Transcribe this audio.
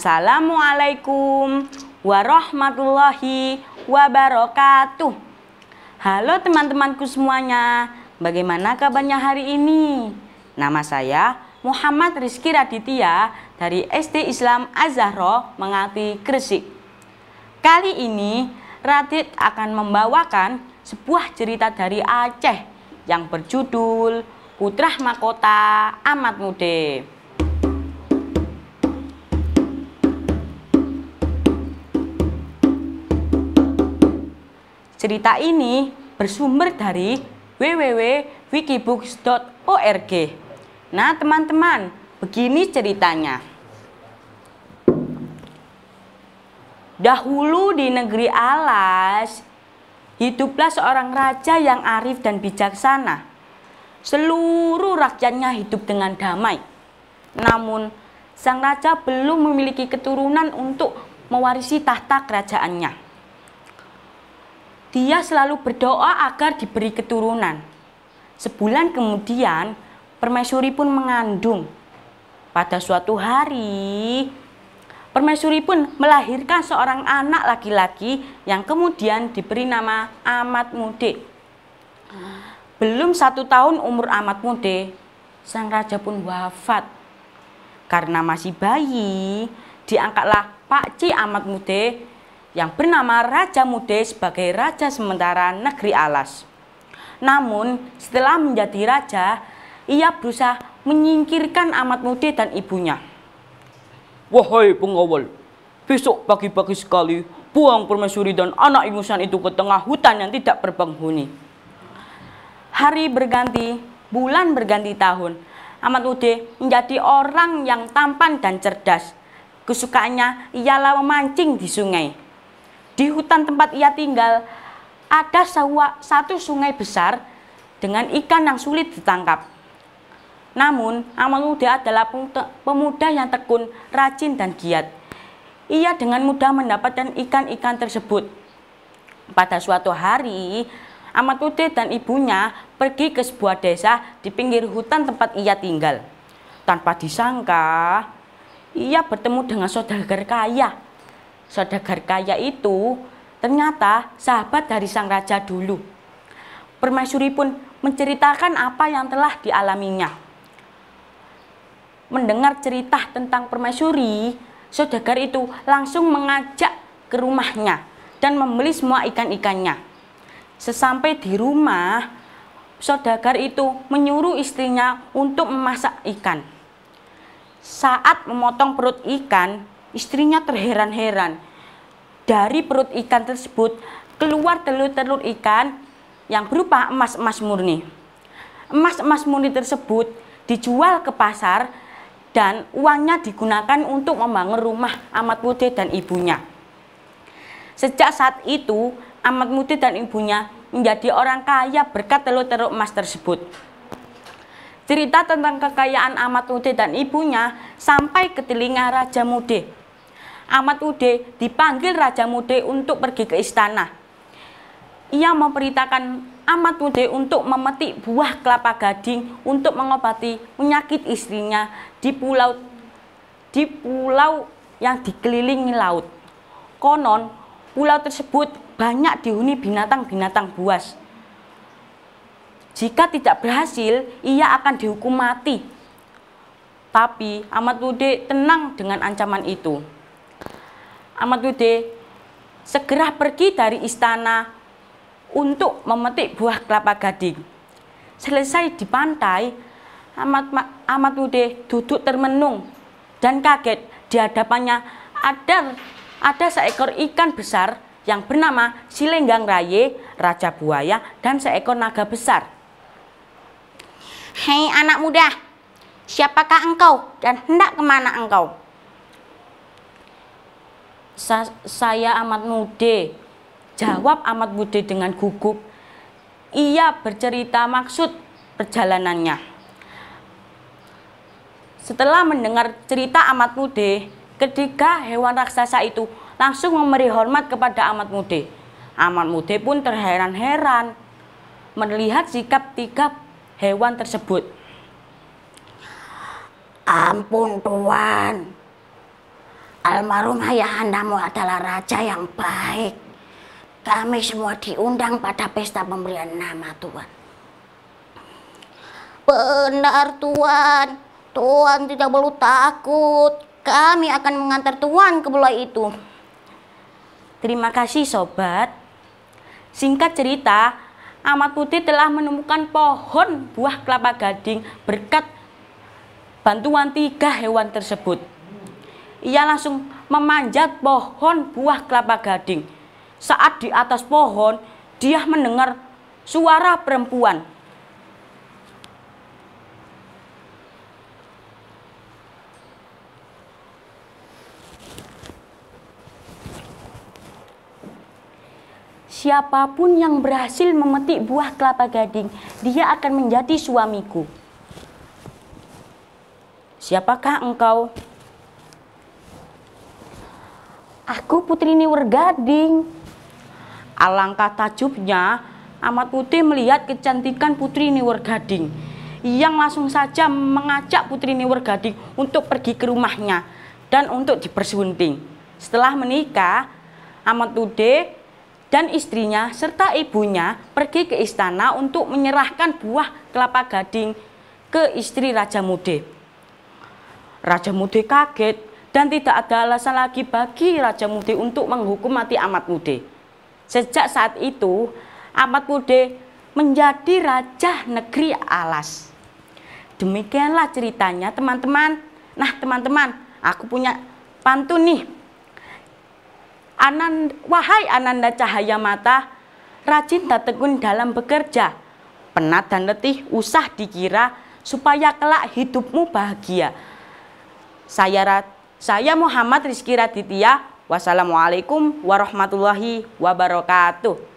Assalamualaikum warahmatullahi wabarakatuh. Halo teman-temanku semuanya, bagaimana kabarnya hari ini? Nama saya Muhammad Rizky Raditya dari SD Islam Az-Zahra Mengati, Gresik. Kali ini Radit akan membawakan sebuah cerita dari Aceh yang berjudul Putra Mahkota Amat Mude. Cerita ini bersumber dari www.wikibooks.org. Nah teman-teman, begini ceritanya. Dahulu di negeri Alas, hiduplah seorang raja yang arif dan bijaksana. Seluruh rakyatnya hidup dengan damai. Namun, sang raja belum memiliki keturunan untuk mewarisi tahta kerajaannya. Dia selalu berdoa agar diberi keturunan. Sebulan kemudian, permaisuri pun mengandung. Pada suatu hari, permaisuri pun melahirkan seorang anak laki-laki yang kemudian diberi nama Amat Mude. Belum 1 tahun umur Amat Mude, sang raja pun wafat. Karena masih bayi, diangkatlah Pakcik Amat Mude yang bernama Raja Mude sebagai raja sementara negeri Alas. Namun setelah menjadi raja, ia berusaha menyingkirkan Amat Mude dan ibunya. Wahai pengawal, besok pagi-pagi sekali buang permaisuri dan anak ingusan itu ke tengah hutan yang tidak berpenghuni. Hari berganti, bulan berganti tahun. Amat Mude menjadi orang yang tampan dan cerdas. Kesukaannya ialah memancing di sungai. Di hutan tempat ia tinggal, ada satu sungai besar dengan ikan yang sulit ditangkap. Namun, Amat Mude adalah pemuda yang tekun, rajin, dan giat. Ia dengan mudah mendapatkan ikan-ikan tersebut. Pada suatu hari, Amat Mude dan ibunya pergi ke sebuah desa di pinggir hutan tempat ia tinggal. Tanpa disangka, ia bertemu dengan saudagar kaya. Saudagar kaya itu ternyata sahabat dari sang raja dulu. Permaisuri pun menceritakan apa yang telah dialaminya. Mendengar cerita tentang permaisuri, saudagar itu langsung mengajak ke rumahnya dan membeli semua ikan-ikannya. Sesampai di rumah, saudagar itu menyuruh istrinya untuk memasak ikan. Saat memotong perut ikan, istrinya terheran-heran. Dari perut ikan tersebut keluar telur-telur ikan yang berupa emas-emas murni. Emas-emas murni tersebut dijual ke pasar dan uangnya digunakan untuk membangun rumah Amat Mude dan ibunya. Sejak saat itu, Amat Mude dan ibunya menjadi orang kaya berkat telur-telur emas tersebut. Cerita tentang kekayaan Amat Mude dan ibunya sampai ke telinga Raja Mude. Amat Mude dipanggil Raja Mude untuk pergi ke istana. Ia memerintahkan Amat Mude untuk memetik buah kelapa gading untuk mengobati penyakit istrinya di pulau yang dikelilingi laut. Konon, pulau tersebut banyak dihuni binatang-binatang buas. Jika tidak berhasil, ia akan dihukum mati. Tapi Amat Mude tenang dengan ancaman itu. Amat Mude segera pergi dari istana untuk memetik buah kelapa gading. Selesai di pantai, Amat Mude duduk termenung dan kaget. Di hadapannya ada seekor ikan besar yang bernama Silenggang Raye, Raja Buaya, dan seekor naga besar. Hei anak muda, siapakah engkau dan hendak kemana engkau? Saya Amat Mude, jawab Amat Mude dengan gugup. Ia bercerita maksud perjalanannya. Setelah mendengar cerita Amat Mude, ketiga hewan raksasa itu langsung memberi hormat kepada Amat Mude. Amat Mude pun terheran-heran melihat sikap 3 hewan tersebut. Ampun Tuan, almarhum ayahandamu adalah raja yang baik. Kami semua diundang pada pesta pemberian nama, Tuan. Benar, Tuan. Tuan tidak perlu takut. Kami akan mengantar Tuan ke pulau itu. Terima kasih, sobat. Singkat cerita, Ahmad Putih telah menemukan pohon buah kelapa gading berkat bantuan 3 hewan tersebut. Ia langsung memanjat pohon buah kelapa gading. Saat di atas pohon, dia mendengar suara perempuan. Siapapun yang berhasil memetik buah kelapa gading, dia akan menjadi suamiku. Siapakah engkau? Aku Putri Niwer Gading. Alangkah takjubnya Ahmad Putih melihat kecantikan Putri Niwer Gading, yang langsung saja mengajak Putri Niwer Gading untuk pergi ke rumahnya dan untuk dipersunting. Setelah menikah, Ahmad Putih dan istrinya serta ibunya pergi ke istana untuk menyerahkan buah kelapa gading ke istri Raja Mude. Raja Mude kaget dan tidak ada alasan lagi bagi Raja Mude untuk menghukum mati Ahmad Mude. Sejak saat itu, Ahmad Mude menjadi Raja Negeri Alas. Demikianlah ceritanya, teman-teman. Nah, teman-teman, aku punya pantun nih. Wahai Ananda cahaya mata, rajin dan tekun dalam bekerja, penat dan letih usah dikira, supaya kelak hidupmu bahagia. Saya Muhammad Rizky Raditya. Wassalamualaikum warahmatullahi wabarakatuh.